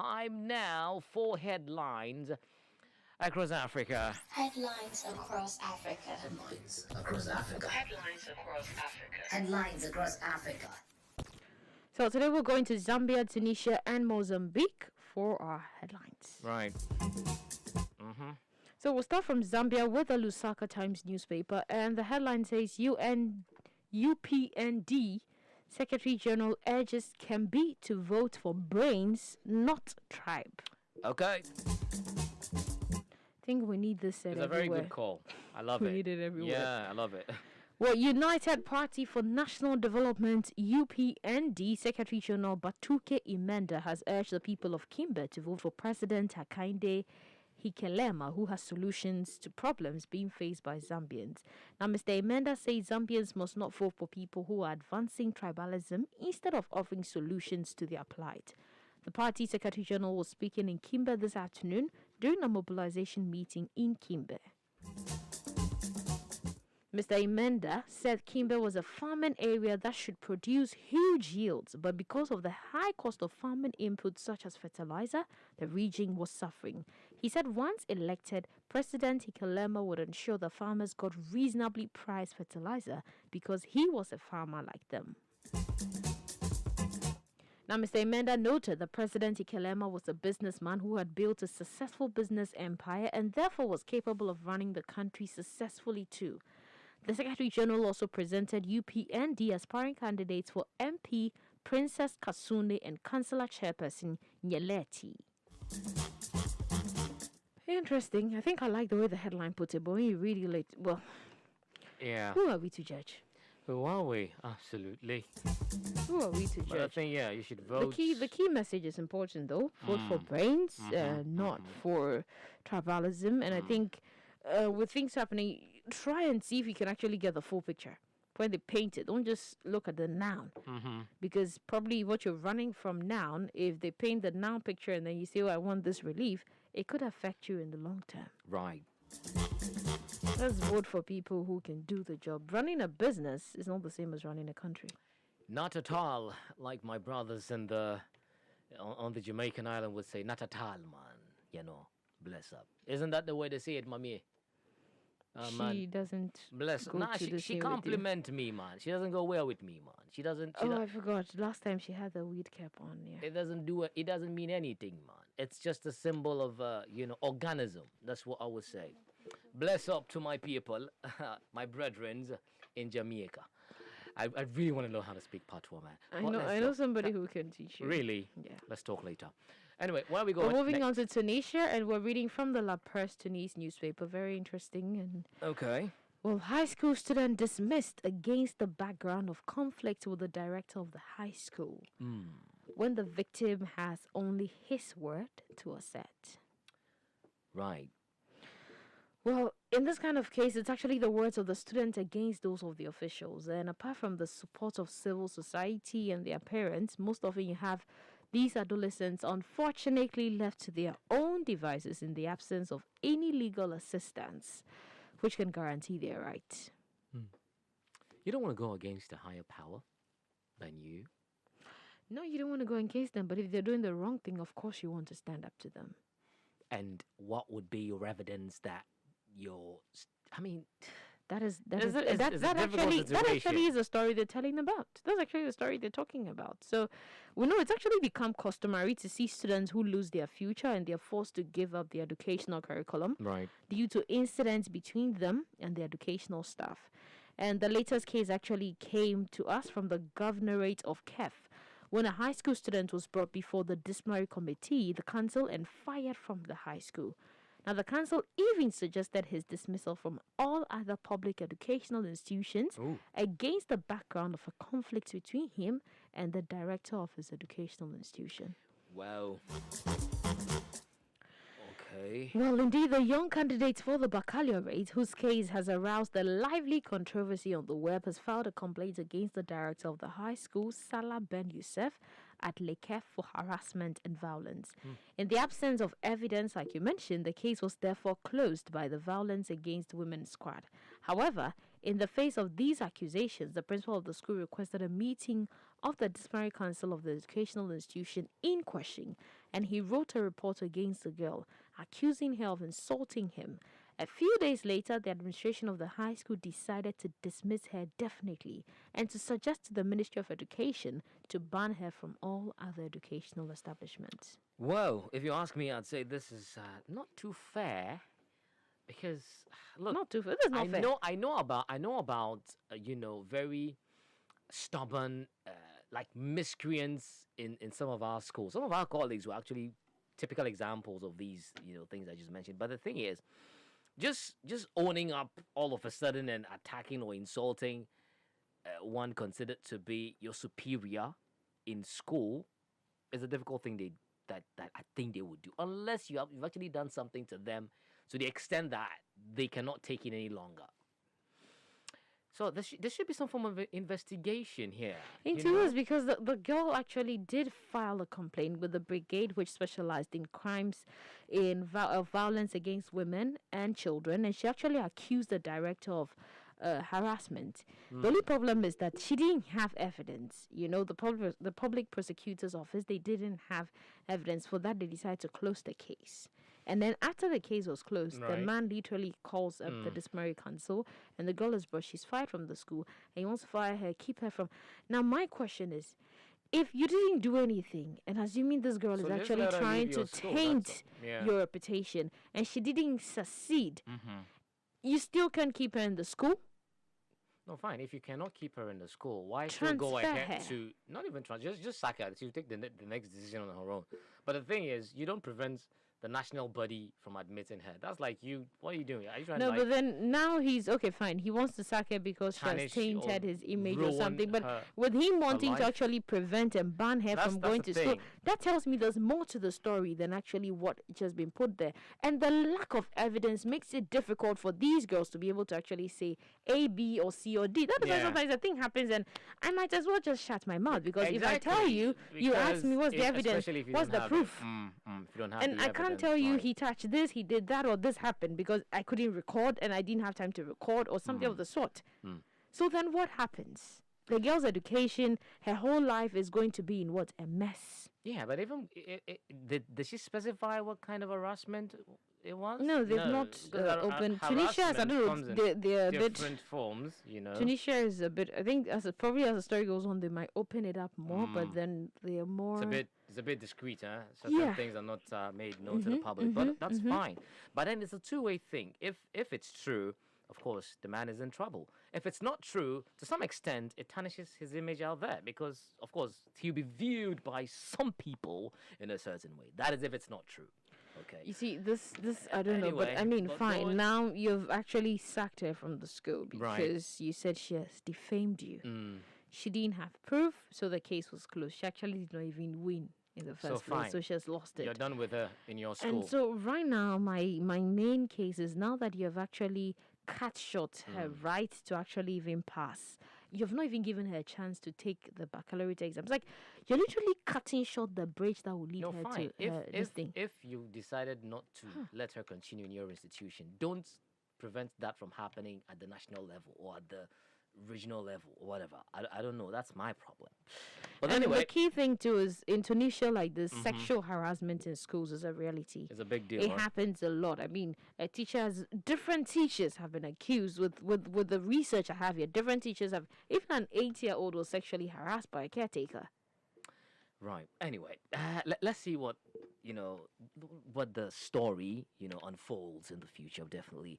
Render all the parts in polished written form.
Time now for headlines across Africa. Headlines across Africa. Headlines across Africa. Headlines across Africa. Headlines across Africa. So today we're going to Zambia, Tunisia, and Mozambique for our headlines. Right. So we'll start from Zambia with the Lusaka Times newspaper, and the headline says UPND Secretary General urges Kembi to vote for brains, not tribe. Okay. I think we need this said It's a very everywhere. good call. I love it. We need it everywhere. Yeah, I love it. Well, United Party for National Development, UPND, Secretary General Batuke Imenda has urged the people of Kimbe to vote for President Hakainde Hichilema, who has solutions to problems being faced by Zambians. Now, Mr. Imenda says Zambians must not vote for people who are advancing tribalism instead of offering solutions to their plight. The party Secretary General was speaking in Kimbe this afternoon during a mobilization meeting in Kimbe. Mr. Imenda said Kimbe was a farming area that should produce huge yields, but because of the high cost of farming inputs such as fertilizer, the region was suffering. He said once elected, President Hichilema would ensure the farmers got reasonably priced fertilizer because he was a farmer like them. Now, Mr. Imenda noted that President Hichilema was a businessman who had built a successful business empire and therefore was capable of running the country successfully too. The Secretary General also presented UPND aspiring candidates for MP Princess Kasune and Councillor Chairperson Nyeleti. Interesting. I think I like the way the headline puts it, but when you read it, well, Yeah. who are we to judge? Who are we? Absolutely. Who are we to But I judge? think, yeah, you should vote. The key message is important, though. Vote for brains, not for tribalism. And I think with things happening, try and see if you can actually get the full picture. When they paint it, don't just look at the noun. Because probably what you're running from noun, if they paint the noun picture and then you say, oh, I want this relief, it could affect you in the long term. Right. Let's vote for people who can do the job. Running a business is not the same as running a country. Not at all, like my brothers on the Jamaican island would say, not at all, man. You know, bless up. Isn't that the way they say it, mommy? She Man. doesn't Bless. go Nah, to the she same with you. compliment me, man. She doesn't go well with me, man. She doesn't. Oh, I forgot. Last time she had the weed cap on. Yeah. It doesn't do it. It doesn't mean anything, man. It's just a symbol of, organism. That's what I would say. Bless up to my people, my brethren in Jamaica. I really want to know how to speak patois, man. I But know. let's I know talk. somebody who can teach you. Really? Yeah. Let's talk later. Anyway, where are we We're going? moving on to Tunisia, and we're reading from the La Presse Tunis newspaper. Very interesting. And Okay. well, high school student dismissed against the background of conflict with the director of the high school when the victim has only his word to assert. Right. Well, in this kind of case, it's actually the words of the student against those of the officials. And apart from the support of civil society and their parents, most often you have these adolescents unfortunately left to their own devices in the absence of any legal assistance, which can guarantee their rights. You don't want to go against a higher power than you. No, you don't want to go against them, but if they're doing the wrong thing, of course you want to stand up to them. And what would be your evidence that you're... I mean... That It's a difficult actually situation. is a story they're telling about. That's actually the story they're talking about. So we know it's actually become customary to see students who lose their future and they're forced to give up the educational curriculum Right. due to incidents between them and the educational staff. And the latest case actually came to us from the governorate of Kef. When a high school student was brought before the disciplinary committee, the council, and fired from the high school. Now, the council even suggested his dismissal from all other public educational institutions Ooh. against the background of a conflict between him and the director of his educational institution. Wow. Okay. Well, indeed, the young candidate for the baccalaureate, whose case has aroused a lively controversy on the web, has filed a complaint against the director of the high school, Salah Ben Youssef, at Lekef for harassment and violence. In the absence of evidence, like you mentioned, the case was therefore closed by the Violence Against Women Squad. However, in the face of these accusations, the principal of the school requested a meeting of the disciplinary council of the educational institution in question, and he wrote a report against the girl, accusing her of insulting him. A few days later, the administration of the high school decided to dismiss her definitely and to suggest to the Ministry of Education to ban her from all other educational establishments. Well, if you ask me, I'd say this is not too fair, because look, Not too fair. This is not fair. I know about very stubborn like miscreants in some of our schools. Some of our colleagues were actually typical examples of these things I just mentioned. But the thing is, just owning up all of a sudden and attacking or insulting one considered to be your superior in school is a difficult thing that I think they would do, unless you've actually done something to them to the extent that they cannot take it any longer. So there should be some form of investigation here. It is because the girl actually did file a complaint with the brigade, which specialized in crimes of violence against women and children, and she actually accused the director of harassment. The only problem is that she didn't have evidence. The public prosecutor's office, they didn't have evidence. For that, they decided to close the case. And then after the case was closed, the Right. man literally calls up the disciplinary council, and the girl is brought. She's fired from the school, and he wants to fire her, keep her from. Now, my question is, if you didn't do anything, and assuming this girl So is just actually let her trying leave to your school, that's taint all. Yeah. your reputation, and she didn't succeed, Mm-hmm. you still can't keep her in the school? No, fine. If you cannot keep her in the school, why still go Transfer ahead her. to not even just sack her? She'll take the next decision on her own. But the thing is, you don't prevent the national body from admitting her. That's like you. What are you doing? Are you trying No, to but then now he's okay, fine. He wants to sack her because she has tarnish tainted or his image or ruin something. But her- with him wanting life? to actually prevent and ban her That's- from that's going the to school, thing. that tells me there's more to the story than actually what just been put there. And the lack of evidence makes it difficult for these girls to be able to actually say A, B, or C, or D. That is why Yeah. sometimes a thing happens and I might as well just shut my mouth because if I tell Exactly, you, you ask me because what's the evidence, especially if you what's don't the have proof? if you don't have And the I can't evidence, tell you right. he touched this, he did that, or this happened because I couldn't record and I didn't have time to record or something of the sort. So then what happens? The girl's education, her whole life is going to be in what? A mess. Yeah, but even did she specify what kind of harassment it was? No, they've not because open. Tunisia is, I harassment don't comes know, in they're a bit. different forms, Tunisia is a bit, I think, probably as the story goes on, they might open it up more, but then they are more. It's a bit discreet, huh? Certain Yeah. things are not made known to the public, but that's fine. But then it's a two-way thing. If it's true, of course, the man is in trouble. If it's not true, to some extent, it tarnishes his image out there because, of course, he'll be viewed by some people in a certain way. That is if it's not true. Okay. You see, this I don't know, but Anyway, I mean, but fine. going- Now you've actually sacked her from the school Right. because you said she has defamed you. She didn't have proof, so the case was closed. She actually did not even win in the first place, fine. so she has lost it. You're done with her in your school. And so right now, my main case is now that you have actually cut short her right to actually even pass. You've not even given her a chance to take the baccalaureate exams. Like, you're literally cutting short the bridge that will lead No, her fine. to this thing. If you decided not to let her continue in your institution, don't prevent that from happening at the national level or at the regional level or whatever. I don't know. That's my problem. But And anyway, the key thing too is in Tunisia, like the sexual harassment in schools is a reality. it's a big deal. It huh? happens a lot. I mean, different teachers have been accused with the research I have here. Different teachers have, even an 8-year-old was sexually harassed by a caretaker. Right. Anyway, let's see what what the story unfolds in the future. I'll definitely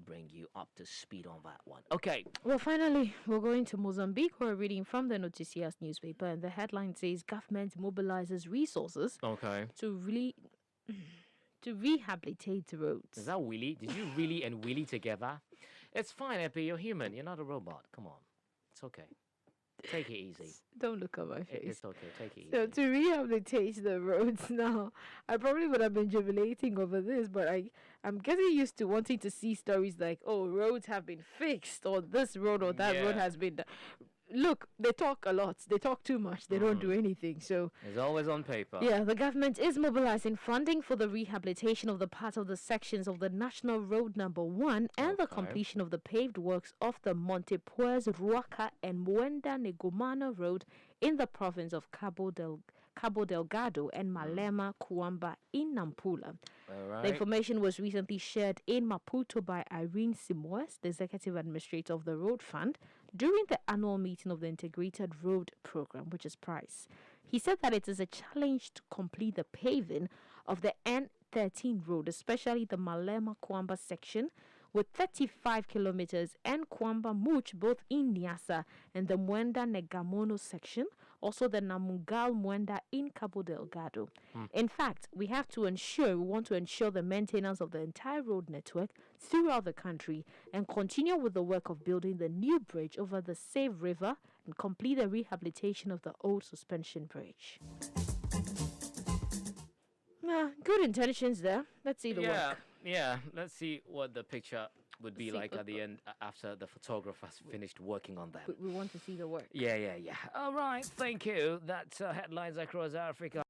bring you up to speed on that one. Okay. Well, finally, we're going to Mozambique. We're reading from the Noticias newspaper, and the headline says government mobilizes resources Okay. to rehabilitate roads. Is that Willy? Did you really and Willy together? It's fine, Epi. You're human. You're not a robot. Come on. It's okay. Take it easy. Don't look at my face. It's okay. Take it easy. So to rehabilitate the roads now, I probably would have been jubilating over this, but I'm getting used to wanting to see stories like, oh, roads have been fixed, or this road or that road Yeah. has been done. Look, they talk a lot. They talk too much. They don't do anything. So It's always on paper. yeah, the government is mobilizing funding for the rehabilitation of the part of the sections of the National Road Number 1 and the Okay. completion of the paved works of the Montepuez, Ruaka, and Muenda Negomano Road in the province of Cabo Delgado and Malema Kuamba in Nampula. All right. The information was recently shared in Maputo by Irene Simoes, the executive administrator of the Road Fund, during the annual meeting of the Integrated Road Program, which is PRICE. He said that it is a challenge to complete the paving of the N13 road, especially the Malema Kuamba section, with 35 kilometers, and Kwamba Much, both in Niassa, and the Mwenda Negamono section, also the Namugal Mwenda in Cabo Delgado. In fact, we want to ensure the maintenance of the entire road network throughout the country and continue with the work of building the new bridge over the Save River and complete the rehabilitation of the old suspension bridge. Good intentions there. Let's see the work. Yeah, let's see what the picture would be See, like at the end after the photographer has finished working on that. We want to see the work. Yeah. All right, thank you. That's headlines across Africa.